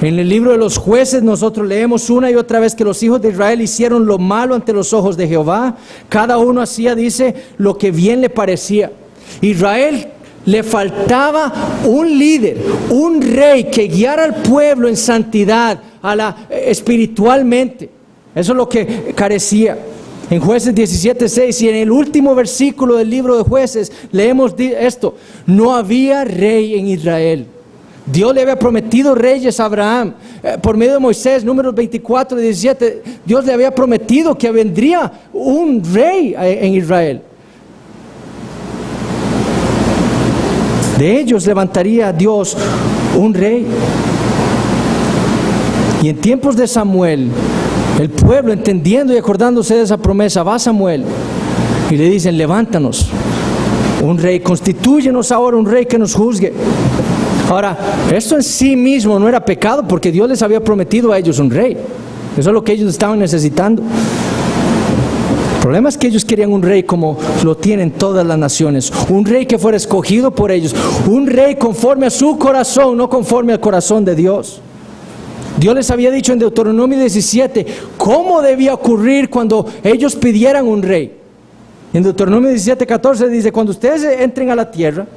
En el libro de los jueces nosotros leemos una y otra vez que los hijos de Israel hicieron lo malo ante los ojos de Jehová. Cada uno hacía, dice, lo que bien le parecía. Israel le faltaba un líder, un rey que guiara al pueblo en santidad, espiritualmente. Eso es lo que carecía. En Jueces 17:6 y en el último versículo del libro de Jueces leemos esto: no había rey en Israel. Dios le había prometido reyes a Abraham. Por medio de Moisés, números 24 y 17, Dios le había prometido que vendría un rey en Israel. De ellos levantaría Dios un rey. Y en tiempos de Samuel, el pueblo, entendiendo y acordándose de esa promesa, va a Samuel y le dicen: levántanos un rey, constitúyenos ahora un rey que nos juzgue. Ahora, esto en sí mismo no era pecado, porque Dios les había prometido a ellos un rey. Eso es lo que ellos estaban necesitando. El problema es que ellos querían un rey como lo tienen todas las naciones, un rey que fuera escogido por ellos, un rey conforme a su corazón, no conforme al corazón de Dios. Dios les había dicho en Deuteronomio 17 cómo debía ocurrir cuando ellos pidieran un rey. En Deuteronomio 17:14 dice: cuando ustedes entren a la tierra,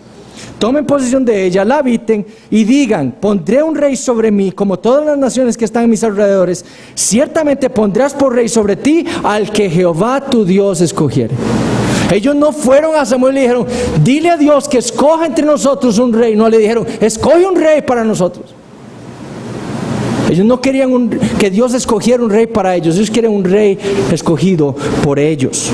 tomen posesión de ella, la habiten y digan: pondré un rey sobre mí como todas las naciones que están en mis alrededores. Ciertamente pondrás por rey sobre ti al que Jehová tu Dios escogiere. Ellos no fueron a Samuel y le dijeron: dile a Dios que escoja entre nosotros un rey. No, le dijeron: escoge un rey para nosotros. Ellos no querían que Dios escogiera un rey para ellos. Ellos querían un rey escogido por ellos.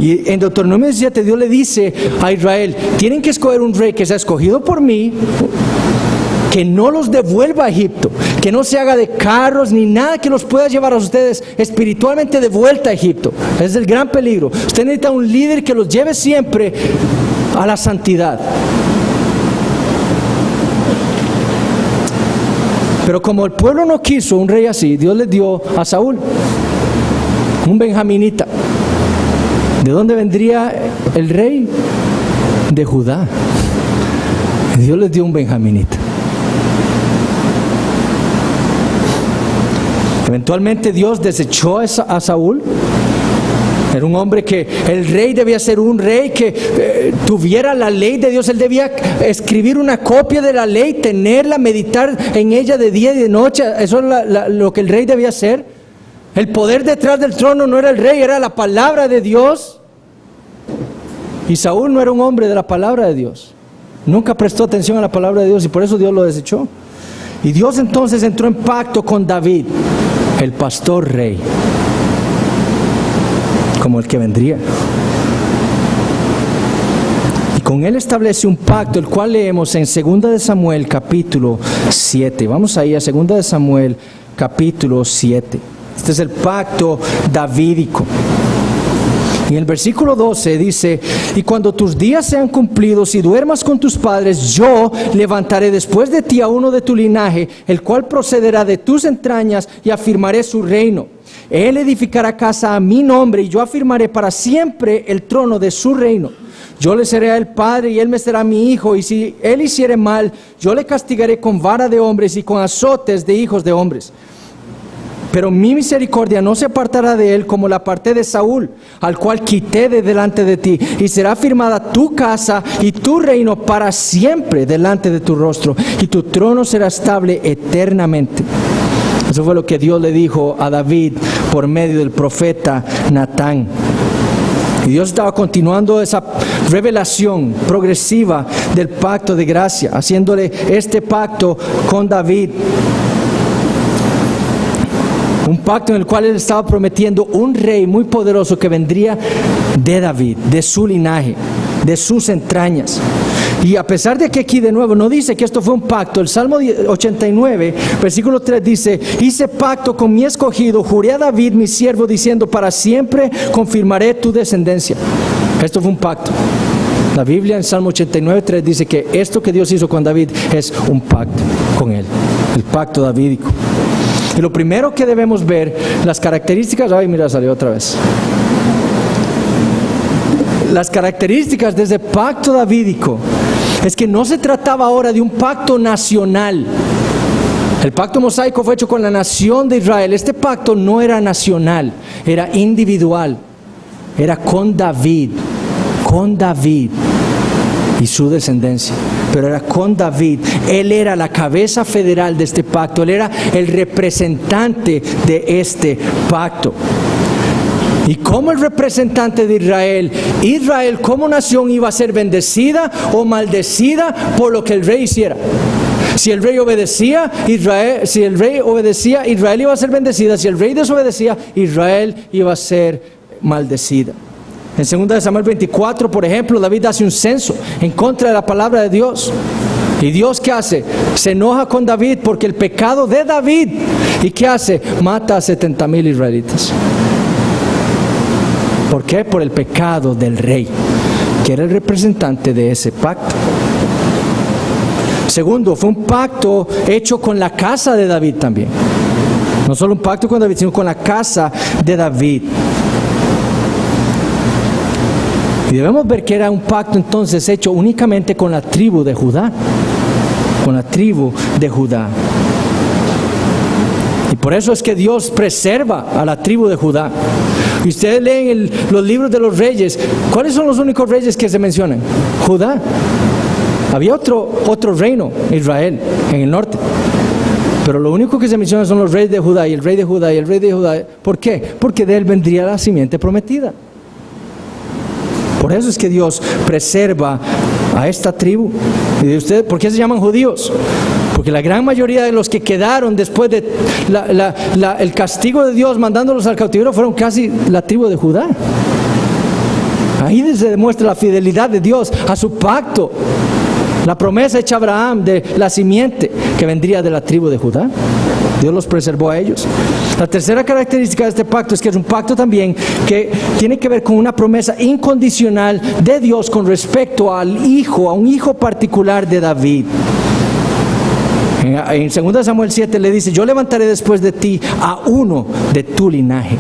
Y en Deuteronomio 17 Dios le dice a Israel, tienen que escoger un rey que sea escogido por mí, que no los devuelva a Egipto, que no se haga de carros ni nada que los pueda llevar a ustedes espiritualmente de vuelta a Egipto. Ese es el gran peligro. Usted necesita un líder que los lleve siempre a la santidad. Pero como el pueblo no quiso un rey así, Dios les dio a Saúl, un benjaminita. ¿De dónde vendría el rey? De Judá. Dios les dio un benjaminita. Eventualmente Dios desechó a Saúl. Era un hombre que el rey debía ser un rey que tuviera la ley de Dios. Él debía escribir una copia de la ley, tenerla, meditar en ella de día y de noche. Eso es lo que el rey debía hacer. El poder detrás del trono no era el rey, era la palabra de Dios. Y Saúl no era un hombre de la palabra de Dios. Nunca prestó atención a la palabra de Dios y por eso Dios lo desechó. Y Dios entonces entró en pacto con David, el pastor rey, como el que vendría. Y con él establece un pacto, el cual leemos en 2 de Samuel capítulo 7. Vamos ahí a 2 de Samuel capítulo 7. Este es el pacto davídico. Y en el versículo 12 dice, y cuando tus días sean cumplidos y duermas con tus padres, yo levantaré después de ti a uno de tu linaje, el cual procederá de tus entrañas, y afirmaré su reino. Él edificará casa a mi nombre, y yo afirmaré para siempre el trono de su reino. Yo le seré el padre y él me será mi hijo, y si él hiciere mal, yo le castigaré con vara de hombres y con azotes de hijos de hombres. Pero mi misericordia no se apartará de él como la aparté de Saúl, al cual quité de delante de ti, y será firmada tu casa y tu reino para siempre delante de tu rostro, y tu trono será estable eternamente. Eso fue lo que Dios le dijo a David por medio del profeta Natán. Y Dios estaba continuando esa revelación progresiva del pacto de gracia, haciéndole este pacto con David. Un pacto en el cual él estaba prometiendo un rey muy poderoso que vendría de David, de su linaje, de sus entrañas. Y a pesar de que aquí de nuevo no dice que esto fue un pacto, el Salmo 89, versículo 3 dice, hice pacto con mi escogido, juré a David mi siervo, diciendo, para siempre confirmaré tu descendencia. Esto fue un pacto. La Biblia en Salmo 89, 3 dice que esto que Dios hizo con David es un pacto con él, el pacto davídico. Y lo primero que debemos ver, las características, ay mira, salió otra vez. Las características de ese pacto davídico es que no se trataba ahora de un pacto nacional. El pacto mosaico fue hecho con la nación de Israel. Este pacto no era nacional, era individual. Era con David y su descendencia, pero era con David. Él era la cabeza federal de este pacto, él era el representante de este pacto. Y como el representante de Israel, Israel como nación iba a ser bendecida o maldecida por lo que el rey hiciera. Si el rey obedecía, Israel iba a ser bendecida. Si el rey desobedecía, Israel iba a ser maldecida. En 2 de Samuel 24, por ejemplo, David hace un censo en contra de la palabra de Dios. ¿Y Dios qué hace? Se enoja con David porque el pecado de David. ¿Y qué hace? Mata a 70,000 israelitas. ¿Por qué? Por el pecado del rey, que era el representante de ese pacto. Segundo, fue un pacto hecho con la casa de David también. No solo un pacto con David, sino con la casa de David. Y debemos ver que era un pacto entonces hecho únicamente con la tribu de Judá. Con la tribu de Judá. Y por eso es que Dios preserva a la tribu de Judá. Y ustedes leen los libros de los reyes. ¿Cuáles son los únicos reyes que se mencionan? Judá. Había otro reino, Israel, en el norte. Pero lo único que se menciona son los reyes de Judá y el rey de Judá y el rey de Judá. ¿Por qué? Porque de él vendría la simiente prometida. Por eso es que Dios preserva a esta tribu. ¿Y de ustedes por qué se llaman judíos? Porque la gran mayoría de los que quedaron después de el castigo de Dios mandándolos al cautiverio fueron casi la tribu de Judá. Ahí se demuestra la fidelidad de Dios a su pacto. La promesa hecha a Abraham de la simiente que vendría de la tribu de Judá. Dios los preservó a ellos. La tercera característica de este pacto es que es un pacto también que tiene que ver con una promesa incondicional de Dios con respecto al hijo, a un hijo particular de David. En 2 Samuel 7 le dice: yo levantaré después de ti a uno de tu linaje.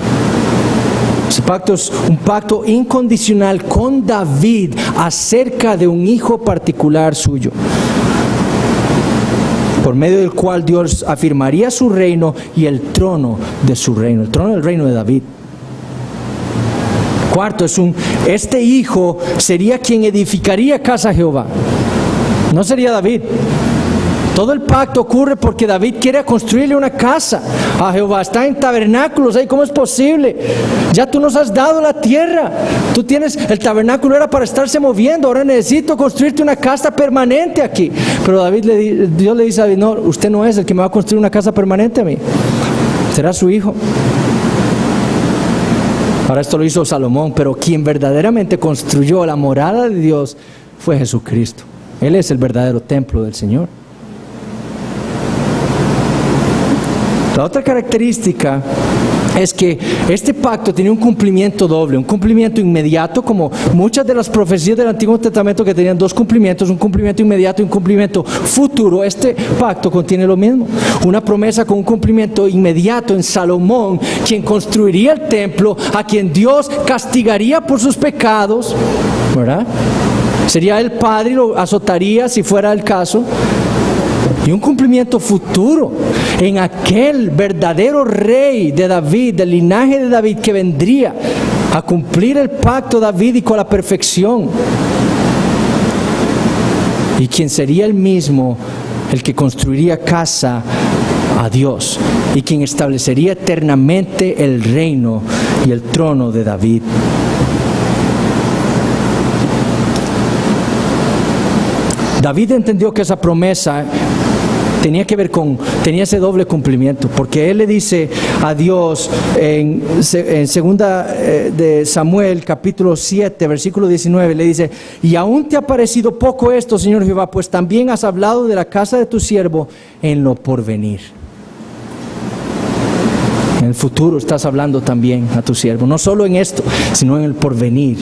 Ese pacto es un pacto incondicional con David acerca de un hijo particular suyo, por medio del cual Dios afirmaría su reino y el trono de su reino, el trono del reino de David. Cuarto, este hijo sería quien edificaría casa a Jehová. No sería David. Todo el pacto ocurre porque David quiere construirle una casa a Jehová. Está en tabernáculos ahí. ¿Cómo es posible? Ya tú nos has dado la tierra. Tú tienes, el tabernáculo era para estarse moviendo. Ahora necesito construirte una casa permanente aquí. Pero Dios le dice a David: no, usted no es el que me va a construir una casa permanente a mí. Será su hijo. Ahora esto lo hizo Salomón, pero quien verdaderamente construyó la morada de Dios fue Jesucristo. Él es el verdadero templo del Señor. La otra característica es que este pacto tiene un cumplimiento doble, un cumplimiento inmediato, como muchas de las profecías del Antiguo Testamento que tenían dos cumplimientos, un cumplimiento inmediato y un cumplimiento futuro. Este pacto contiene lo mismo, una promesa con un cumplimiento inmediato en Salomón, quien construiría el templo, a quien Dios castigaría por sus pecados, ¿verdad? Sería el padre y lo azotaría si fuera el caso. Y un cumplimiento futuro en aquel verdadero rey de David, del linaje de David, que vendría a cumplir el pacto davídico a la perfección, y quien sería el mismo el que construiría casa a Dios y quien establecería eternamente el reino y el trono de David. David entendió que esa promesa tenía ese doble cumplimiento, porque él le dice a Dios en segunda de Samuel capítulo 7 versículo 19, le dice: y aún te ha parecido poco esto, Señor Jehová, pues también has hablado de la casa de tu siervo en lo porvenir. En el futuro estás hablando también a tu siervo, no solo en esto, sino en el porvenir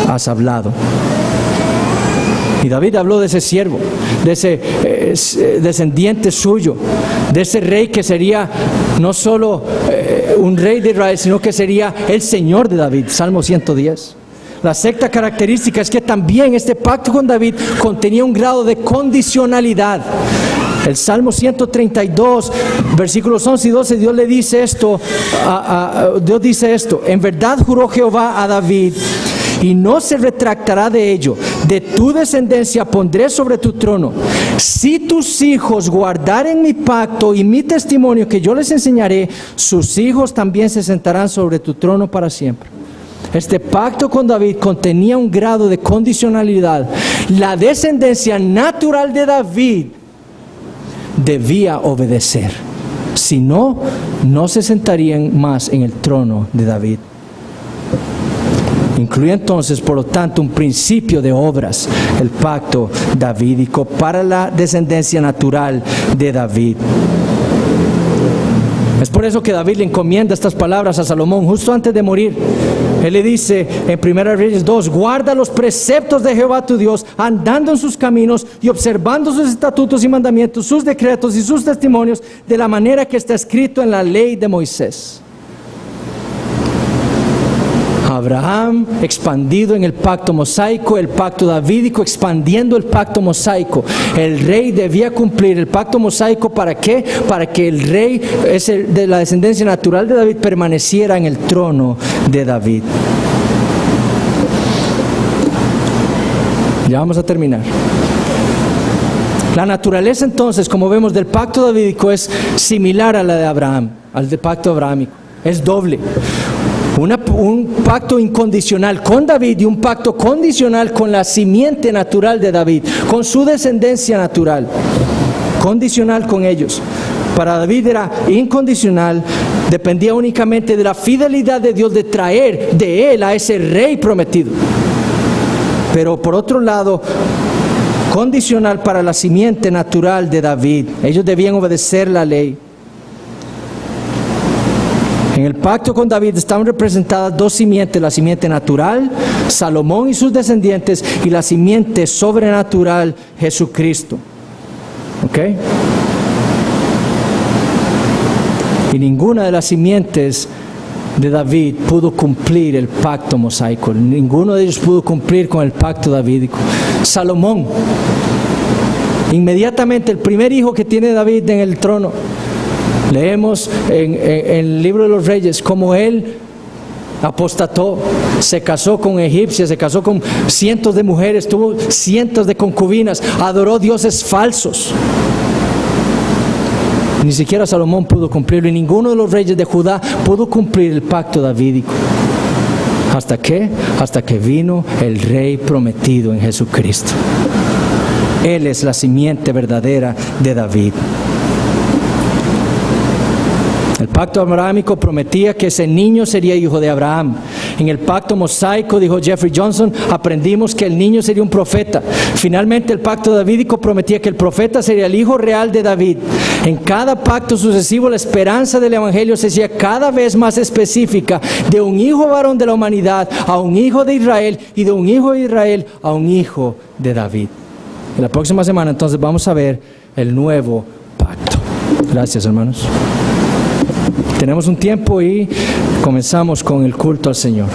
has hablado. Y David habló de ese siervo, de ese descendiente suyo, de ese rey que sería no solo un rey de Israel, sino que sería el Señor de David. Salmo 110. La sexta característica es que también este pacto con David contenía un grado de condicionalidad. El Salmo 132, versículos 11 y 12, Dios le dice esto, Dios dice esto: en verdad juró Jehová a David, y no se retractará de ello. De tu descendencia pondré sobre tu trono. Si tus hijos guardaren mi pacto y mi testimonio que yo les enseñaré, sus hijos también se sentarán sobre tu trono para siempre. Este pacto con David contenía un grado de condicionalidad. La descendencia natural de David debía obedecer. Si no, no se sentarían más en el trono de David. Incluye entonces, por lo tanto, un principio de obras, el pacto davídico para la descendencia natural de David. Es por eso que David le encomienda estas palabras a Salomón justo antes de morir. Él le dice en 1 Reyes 2: guarda los preceptos de Jehová tu Dios, andando en sus caminos y observando sus estatutos y mandamientos, sus decretos y sus testimonios, de la manera que está escrito en la ley de Moisés. Abraham expandido en el pacto mosaico, el pacto davídico expandiendo el pacto mosaico. El rey debía cumplir el pacto mosaico. ¿Para qué? Para que el rey de la descendencia natural de David permaneciera en el trono de David. Ya vamos a terminar. La naturaleza entonces, como vemos, del pacto davídico es similar a la de Abraham, al del pacto abrahámico. Es doble. Un pacto incondicional con David y un pacto condicional con la simiente natural de David, con su descendencia natural, condicional con ellos. Para David era incondicional, dependía únicamente de la fidelidad de Dios de traer de él a ese rey prometido. Pero por otro lado, condicional para la simiente natural de David. Ellos debían obedecer la ley. En el pacto con David estaban representadas dos simientes, la simiente natural, Salomón y sus descendientes, y la simiente sobrenatural, Jesucristo. ¿Ok? Y ninguna de las simientes de David pudo cumplir el pacto mosaico. Ninguno de ellos pudo cumplir con el pacto davídico. Salomón, inmediatamente el primer hijo que tiene David en el trono, leemos en el libro de los Reyes cómo él apostató, se casó con egipcias, se casó con cientos de mujeres, tuvo cientos de concubinas, adoró dioses falsos. Ni siquiera Salomón pudo cumplirlo, y ninguno de los reyes de Judá pudo cumplir el pacto davídico. ¿Hasta qué? Hasta que vino el rey prometido en Jesucristo. Él es la simiente verdadera de David. El pacto abrahámico prometía que ese niño sería hijo de Abraham. En el pacto mosaico, dijo Jeffrey Johnson, aprendimos que el niño sería un profeta. Finalmente, el pacto davídico prometía que el profeta sería el hijo real de David. En cada pacto sucesivo, la esperanza del evangelio se hacía cada vez más específica, de un hijo varón de la humanidad a un hijo de Israel, y de un hijo de Israel a un hijo de David. En la próxima semana, entonces, vamos a ver el nuevo pacto. Gracias, hermanos. Tenemos un tiempo y comenzamos con el culto al Señor.